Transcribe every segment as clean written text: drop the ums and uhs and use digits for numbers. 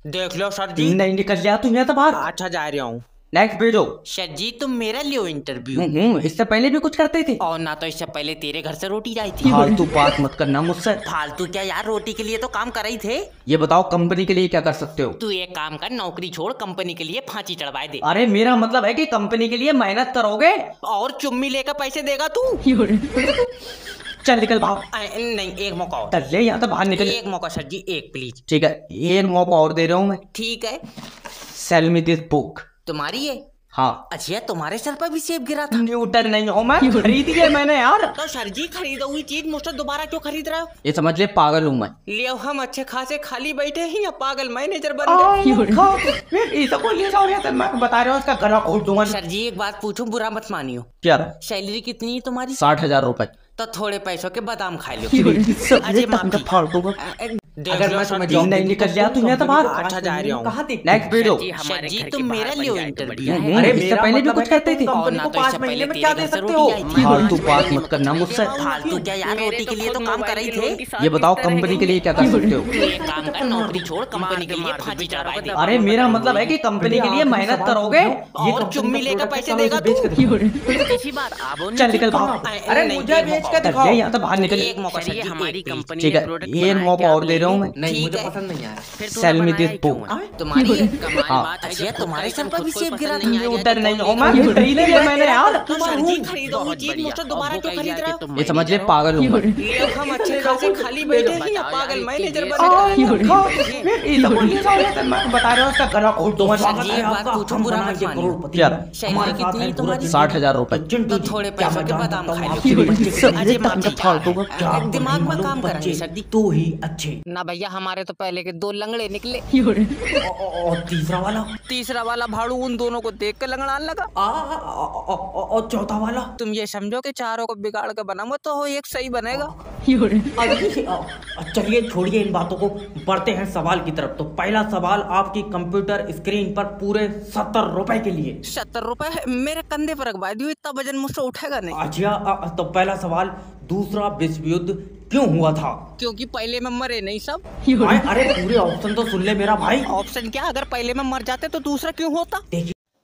देख लो सर जी। तीन नहीं निकल गया तू यहाँ से बाहर। अच्छा जा रहा हूँ। नेक्स्ट भेजो। सर जी तुम मेरा लियो इंटरव्यू। इससे पहले भी कुछ करते थे और ना तो इससे पहले तेरे घर से रोटी आई थी। फालतू बात मत करना मुझसे। फालतू क्या यार, रोटी के लिए तो काम कर रही थे। ये बताओ कंपनी के लिए क्या कर सकते हो? तू एक काम कर, नौकरी छोड़, कंपनी के लिए फांसी चढ़वा दे। अरे मेरा मतलब है कि कंपनी के लिए मेहनत करोगे और चुम्मी लेकर पैसे देगा तू। चल निकल भाग। नहीं, एक मौका और। चल ले यहाँ से बाहर निकल। एक मौका सर जी, एक प्लीज। ठीक है, एक मौका और दे रहा हूँ मैं। ठीक है। Cell me this book. तुम्हारी है? हाँ। अच्छा, तुम्हारे सर पर भी सेब गिरा था? न्यूटन नहीं हो मैं, खरीदी है मैंने यार। तो सर जी खरीदा हुई चीज मुझसे दोबारा क्यों खरीद रहे हो? ये समझ ले पागल हूँ मैं। ले हम अच्छे खासे खाली बैठे हैं या पागल मैनेजर बन गए? मैं बता रहा हूँ इसका गला खोल दूंगा। सर जी एक बात पूछूं, बुरा मत मानियो। क्या? सैलरी कितनी है तुम्हारी? 60,000 रुपए। तो थोड़े पैसों के बादाम खा लो। अजय माफी। अगर मैं समझ नहीं निकल गया तू यहाँ से बाहर। अच्छा जा रहा हूँ। Next video. सर जी तुम मेरा लियो इंटरव्यू। अरे इससे पहले भी कुछ करते थे। और ना तो इससे पहले तेरे घर से रोटी आई थी। फालतू बात मत करना मुझसे। फालतू क्या यार, रोटी के लिए तो काम कर रही थे। ये बताओ कंपनी के लिए क्या कर सकते हो? तू एक काम कर, नौकरी छोड़, कंपनी के लिए फांसी चढ़वा दे। अरे मेरा मतलब है कि कंपनी के लिए मेहनत करोगे और चुम्मी लेकर पैसे देगा तू। इसी बात आप चल निकल भाग। अरे मुझे बेच कर दिखाओ। यहाँ से बाहर निकल। एक मौका सर जी, हमारी कंपनी ठीक है, ये मौका और दे रहा हूँ मैं। नहीं मुझे पसंद नहीं आया। Cell me this book. तुम्हारी कमाल बात है, तुम्हारे सर पर भी सेब गिरा था। न्यूटन नहीं हो मैं, खरीदी है मैंने यार। तो सर जी खरीदो हुई चीज मुझसे दोबारा क्यों खरीद रहे हो? ये समझ ले पागल हूँ मैं। ये हम अच्छे खासे खाली बैठे हैं या पागल मैनेजर बन गए? मैं बता रहा हूँ इसका गला खोल दूंगा। सर जी एक बात पूछूं, बुरा मत मानियो। क्या? सैलरी कितनी है तुम्हारी? 60,000 रुपए। तो थोड़े पैसों के बादाम खा लो। अजय माफी। दिमाग में काम करेंगे सर जी। तू ही अच्छे ना भैया, हमारे तो पहले के 2 लंगड़े निकले। और तीसरा वाला भाड़ू उन दोनों को देख कर लंगड़ान लगा। और चौथा वाला? तुम ये समझो कि चारों को बिगाड़ कर बनाऊंगा तो वो एक सही बनेगा। चलिए छोड़िए इन बातों को, बढ़ते हैं सवाल की तरफ। तो पहला सवाल आपकी कंप्यूटर स्क्रीन पर पूरे 70 रुपए के लिए। 70 रुपए मेरे कंधे पर रखवा दियो, इतना वजन मुझसे उठेगा नहीं। अच्छा तो पहला सवाल, दूसरा विश्व युद्ध क्यों हुआ था? क्योंकि पहले में मरे नहीं सब। अरे पूरे ऑप्शन तो सुन ले मेरा भाई। ऑप्शन क्या? अगर पहले में मर जाते तो दूसरा क्यों होता?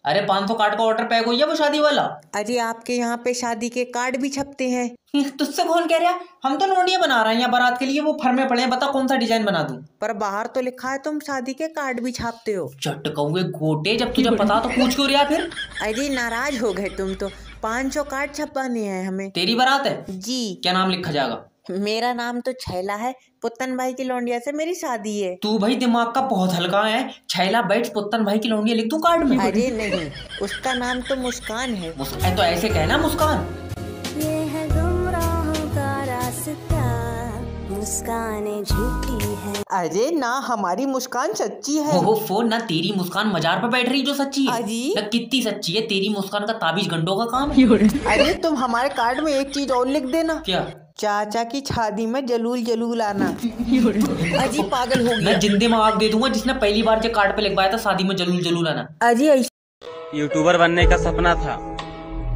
अरे 500 कार्ड का ऑर्डर पैक हुई है वो शादी वाला। अरे आपके यहाँ पे शादी के कार्ड भी छपते हैं? तुझसे कौन कह रहा? हम तो नोटियां बना रहे हैं यहाँ बारात के लिए, वो फर्मे पड़े हैं, बता कौन सा डिजाइन बना दूं? पर बाहर तो लिखा है तुम शादी के कार्ड भी छापते हो। चट कौवे गोटे, जब तुझे पता तो पूछ क्यों रहा फिर? अरे नाराज हो गए तुम तो। 500 कार्ड छपवाने हैं हमें। तेरी बारात है जी। क्या नाम लिखा जाएगा? मेरा नाम तो छैला है, पुत्तन भाई की लौंडिया से मेरी शादी है। तू भाई दिमाग का बहुत हल्का है। छैला बैठ पुत्तन भाई की लौंडिया लिख दूं कार्ड में? अरे नहीं, उसका नाम तो मुस्कान है। तो ऐसे कहना मुस्कान। ये है गुमराहों का रास्ता, मुस्कान झूठी है। अरे ना, हमारी मुस्कान सच्ची है। फोन ना, तेरी मुस्कान मजार पे बैठ रही जो सच्ची है। ना कितनी सच्ची है तेरी मुस्कान का ताबीज गंडों का काम। अरे तुम हमारे कार्ड में एक चीज और लिख देना। क्या? चाचा की शादी में जलूल जलूल आना। अजी पागल हो गया। मैं जिंदे में आग दे दूंगा जिसने पहली बार जो कार्ड पे लिखवाया था शादी में जलूल जलूल आना। अजी यूट्यूबर बनने का सपना था,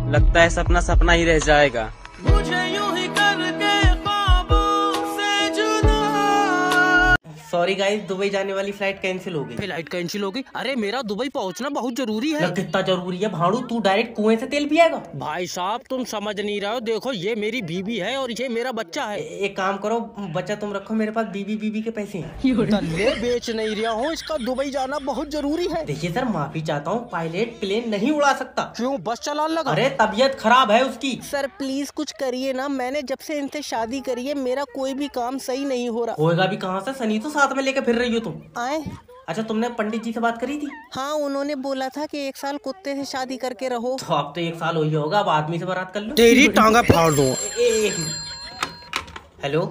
लगता है सपना सपना ही रह जाएगा। मुझे यूं ही करके ख्वाबों से जुदा। सॉरी गाइस, दुबई जाने वाली फ्लाइट कैंसिल हो गई। फ्लाइट कैंसिल हो गई? अरे मेरा दुबई पहुंचना बहुत जरूरी है। कितना जरूरी है भाड़ू? तू डायरेक्ट कुएं से तेल पिएगा? भाई साहब तुम समझ नहीं रहे हो। देखो ये मेरी बीवी है और ये मेरा बच्चा है। एक काम करो, बच्चा तुम रखो, मेरे पास बीबी के पैसे हैं। दल्ले बेच नहीं रहा हूँ, इसका दुबई जाना बहुत जरूरी है। देखिए सर, माफी चाहता हूँ, पायलट प्लेन नहीं उड़ा सकता। क्यों? बस चलाने लगा? अरे तबीयत खराब है उसकी। सर प्लीज कुछ करिए ना, मैंने जब से इनसे शादी करी है मेरा कोई भी काम सही नहीं हो रहा। होएगा भी कहाँ से? सनी तो साथ में लेके फिर रही हो तुम। आए? अच्छा तुमने पंडित जी से बात करी थी? हाँ, उन्होंने बोला था कि 1 साल कुत्ते से शादी करके रहो। तो अब तो 1 साल हो ही होगा, अब आदमी से बारात कर लो। तेरी टांगा फाड़ दूं। हेलो।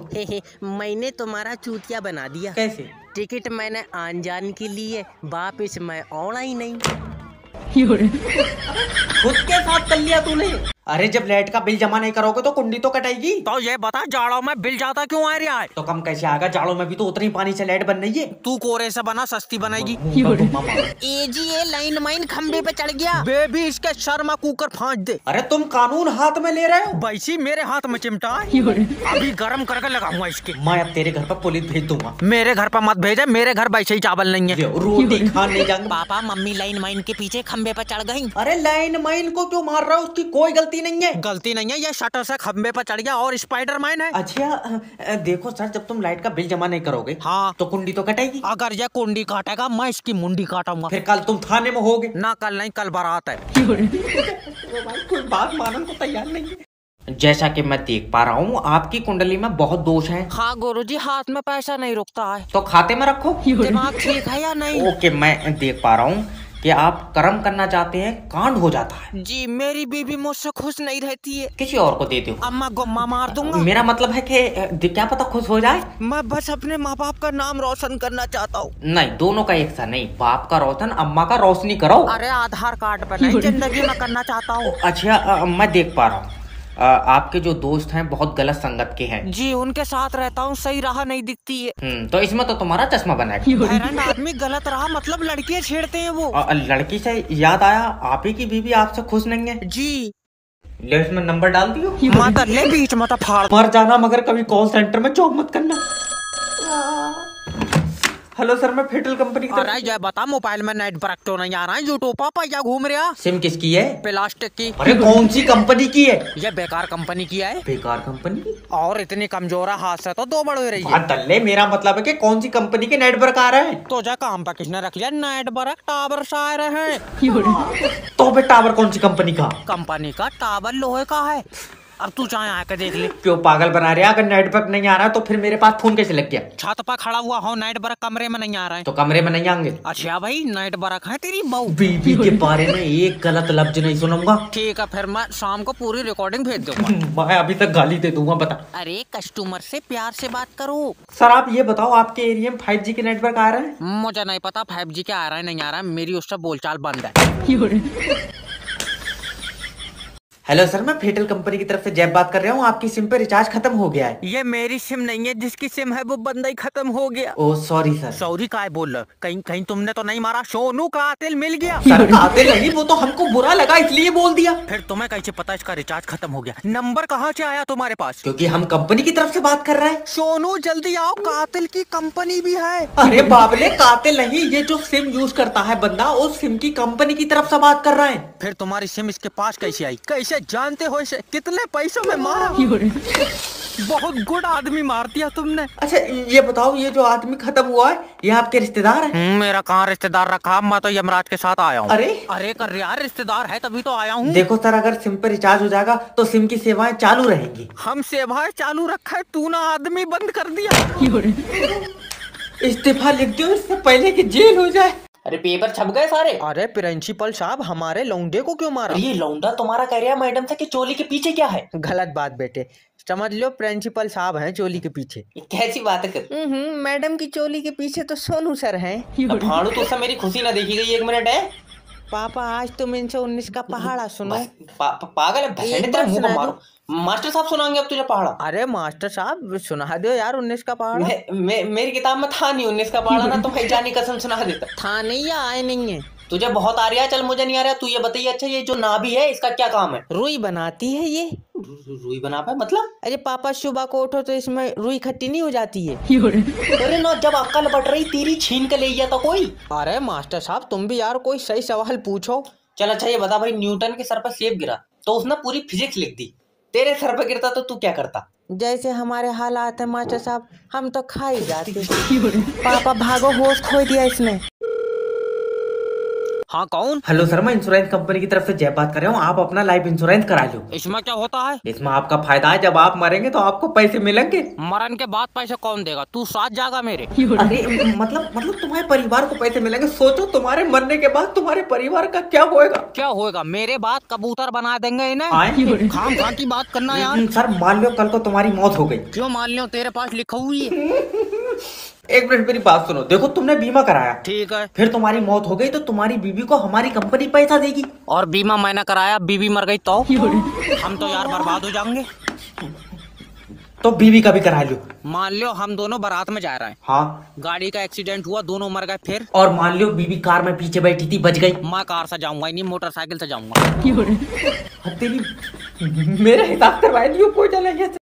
मैंने तुम्हारा चूतिया बना दिया। कैसे? टिकट मैंने आन जान के लिए, वापिस मैं आना ही नहीं। खुद के साथ कर लिया तूने? अरे जब लाइट का बिल जमा नहीं करोगे तो कुंडी तो कटेगी। तो ये बता जाड़ों में बिल ज्यादा क्यों आ रहा है? तो कम कैसे आएगा, जाड़ों में भी तो उतनी पानी से लाइट बन रही है। तू कोरे से बना सस्ती बनेगी। ए जी ये लाइन माइन खंबे पे चढ़ गया। बेबी इसके शर्मा कुकर फाँच दे। अरे तुम कानून हाथ में ले रहे हो। वैसी मेरे हाथ में चिमटा है, अभी गरम करके लगाऊंगा इसके। मैं अब तेरे घर पर पुलिस भेज दूंगा। मेरे घर पर मत भेजे, मेरे घर वैसे ही चावल नहीं है। रोटी खाने जाएंगे। पापा मम्मी लाइन माइन के पीछे खंबे पे चढ़ गई। अरे लाइन माइन को क्यों मार रहा है, उसकी कोई गलती नहीं है। गलती नहीं है, ये शटर से खंबे पर चढ़ गया और स्पाइडरमैन है। अच्छा देखो सर, जब तुम लाइट का बिल जमा नहीं करोगे हाँ तो कुंडी तो कटेगी। अगर ये कुंडी काटेगा मैं इसकी मुंडी काटूंगा। फिर कल तुम थाने में होगे ना, कल नहीं, कल बारात है। कोई बात मानने को तैयार नहीं है। जैसा कि मैं देख पा रहा हूँ आपकी कुंडली में बहुत दोष हैं। हाँ गुरुजी, हाथ में पैसा नहीं रुकता है। तो खाते में रखो। दिमाग ठीक है या नहीं? ओके, मैं देख पा रहा हूँ कि आप कर्म करना चाहते हैं, कांड हो जाता है। जी मेरी बीबी मुझसे खुश नहीं रहती है। किसी और को दे दो। अम्मा गुम्मा मार दूंगा। मेरा मतलब है कि क्या पता खुश हो जाए। मैं बस अपने माँ बाप का नाम रोशन करना चाहता हूँ। नहीं, दोनों का एक सा नहीं, बाप का रोशन अम्मा का रोशनी करो। अरे आधार कार्ड पे नहीं, जिंदगी में करना चाहता हूँ। अच्छा मैं देख पा रहा हूँ आपके जो दोस्त हैं बहुत गलत संगत के हैं। जी उनके साथ रहता हूँ, सही राह नहीं दिखती है। तो इसमें तो तुम्हारा चश्मा बना है। हैरान आदमी गलत राह मतलब लड़कियाँ छेड़ते हैं वो। लड़की से याद आया, आप ही की बीवी आपसे खुश नहीं है। जी ले इसमें नंबर डाल दियो। माता ले बीच में तो फाड़ मर जाना, मगर कभी कॉल सेंटर में जॉब मत करना। हेलो सर, मैं फेटल कंपनी की अरे ये बता, मोबाइल में नेट पर तो नहीं आ रहा है, यूट्यूब पर या घूम रहा? सिम किसकी है? प्लास्टिक की। अरे कौन सी कंपनी की है? ये बेकार कंपनी की है। बेकार कंपनी की? और इतनी कमजोर है, हाथ से तो दो बड़ हो रही है। तल्ले, मेरा मतलब है कि कौन सी कंपनी के नेटवर्क आ रहे हैं? तो जा काम पर किसने रख लिया? नेटवर्क टावर से आ रहे हैं। तो बे टावर कौन सी कंपनी का? कंपनी का टावर लोहे का है। अब तू चाहे आके देख ले। क्यों पागल बना रहे? अगर नेटवर्क नहीं आ रहा तो फिर मेरे पास फोन कैसे लग गया? छत पर खड़ा हुआ हो, नेटवर्क कमरे में नहीं आ रहा है। तो कमरे में नहीं आएंगे? अच्छा भाई, नेटवर्क है तेरी बहू। बीबी के बारे में एक गलत लफ्ज नहीं सुनूंगा। ठीक है, फिर मैं शाम को पूरी रिकॉर्डिंग भेज दूंगा। मैं अभी तक गाली दे दूंगा। बता। अरे कस्टमर से प्यार से बात करो। सर आप ये बताओ, आपके एरिया में 5G के नेटवर्क आ रहे हैं? मुझे नहीं पता 5G क्या आ रहा है नहीं आ रहा है, मेरी उससे बोलचाल बंद है। हेलो सर, मैं फेटल कंपनी की तरफ से जैब बात कर रहा हूँ। आपकी सिम पे रिचार्ज खत्म हो गया है। ये मेरी सिम नहीं है, जिसकी सिम है वो बंदा ही खत्म हो गया। Oh sorry sir. सॉरी काय बोल रहे? कहीं कहीं तुमने तो नहीं मारा? सोनू कातिल मिल गया। सर कातिल नहीं, वो तो हमको बुरा लगा इसलिए बोल दिया। फिर तुम्हें कैसे पता इसका रिचार्ज खत्म हो गया? नंबर कहाँ से आया तुम्हारे पास? क्योंकि हम कंपनी की तरफ से बात कर रहे हैं। सोनू जल्दी आओ, कातिल की कंपनी भी है। अरे बाबले, कातिल नहीं, ये जो सिम यूज करता है बंदा, उस सिम की कंपनी की तरफ से बात कर रहे हैं। फिर तुम्हारी सिम इसके पास कैसे आई? कैसे जानते हो इसे? कितने पैसों में मारा? बहुत गुड आदमी मार दिया तुमने। अच्छा ये बताओ, ये जो आदमी खत्म हुआ है ये आपके रिश्तेदार है? मेरा कहाँ रिश्तेदार रखा, मैं तो यमराज के साथ आया हूँ। अरे कर यार, रिश्तेदार है तभी तो आया हूँ। देखो सर, अगर सिम पे रिचार्ज हो जाएगा तो सिम की सेवाएं चालू रहेंगी। हम सेवाएं चालू रखा है, तू ना आदमी बंद कर दिया। इस्तीफा लिख दो इससे पहले कि जेल हो जाए। अरे पेपर छप गए सारे। अरे प्रिंसिपल साहब, हमारे लौंडे को क्यों मारा? ये लौंडा तुम्हारा कह रहा मैडम से कि चोली के पीछे क्या है? गलत बात बेटे, समझ लो प्रिंसिपल साहब हैं चोली के पीछे। कैसी बात है? मैडम की चोली के पीछे तो सोनू सर हैं। भाड़ू तो उससे मेरी खुशी ना देखी गई। 1 मिनट है पापा, आज तुम इनसे 19 का पहाड़ा सुनो। पागल है, भैंस तेरे मुंह पर मारो। मास्टर साहब सुनाएंगे अब तुझे पहाड़ा। अरे मास्टर साहब सुना दो यार 19 का पहाड़ा। मेरी किताब में था नहीं 19 का पहाड़ा ना, तुम जानी कसम सुना देता। था नहीं या आए नहीं है? तुझे बहुत आ रहा है, चल मुझे नहीं आ रहा। तू ये बताइए, अच्छा ये जो नाभि है इसका क्या काम है? रुई बनाती है ये। रुई बना पाए मतलब? अरे पापा, सुबह को उठो तो इसमें रुई खट्टी नहीं हो जाती है? अरे ना, जब अक्ल बट रही तेरी छीन के ले गया था कोई। अरे मास्टर साहब तुम भी यार कोई सही सवाल पूछो। चल अच्छा ये बता भाई, न्यूटन के सर पर सेब गिरा तो उसने पूरी फिजिक्स लिख दी, तेरे सर पर गिरता तो तू क्या करता? जैसे हमारे हालात है मास्टर साहब, हम तो खा ही जाते। पापा भागो, होश खो दिया इसने। हाँ कौन? हेलो सर, मैं इंश्योरेंस कंपनी की तरफ से जय बात कर रहा हूँ। आप अपना लाइफ इंश्योरेंस करा लो। इसमें क्या होता है? इसमें आपका फायदा है, जब आप मरेंगे तो आपको पैसे मिलेंगे। मरण के बाद पैसे कौन देगा? तू साथ जागा मेरे? अरे मतलब तुम्हारे परिवार को पैसे मिलेंगे। सोचो तुम्हारे मरने के बाद तुम्हारे परिवार का क्या होएगा? क्या होएगा? मेरे बाद कबूतर बना देंगे इन्हें। खाम खा की बात करना यार। सर मान लो कल को तुम्हारी मौत हो गई। क्यों मान लो? तेरे पास लिखा हुई है। एक मिनट मेरी बात सुनो, देखो तुमने बीमा कराया, ठीक है। फिर तुम्हारी मौत हो गई तो तुम्हारी बीवी को हमारी कंपनी पैसा देगी। और बीमा मैंने कराया, बीवी मर गई तो हम तो यार बर्बाद हो जाएंगे। तो बीवी का भी करा लो। मान लो हम दोनों बारात में जा रहे हैं, हाँ, गाड़ी का एक्सीडेंट हुआ, दोनों मर गए, फिर? और मान लो बीवी कार में पीछे बैठी थी, बच गई। मैं कार से जाऊंगा नहीं, मोटरसाइकिल से जाऊंगा। तेरी मेरे हिसाब से कोई चलेंगे।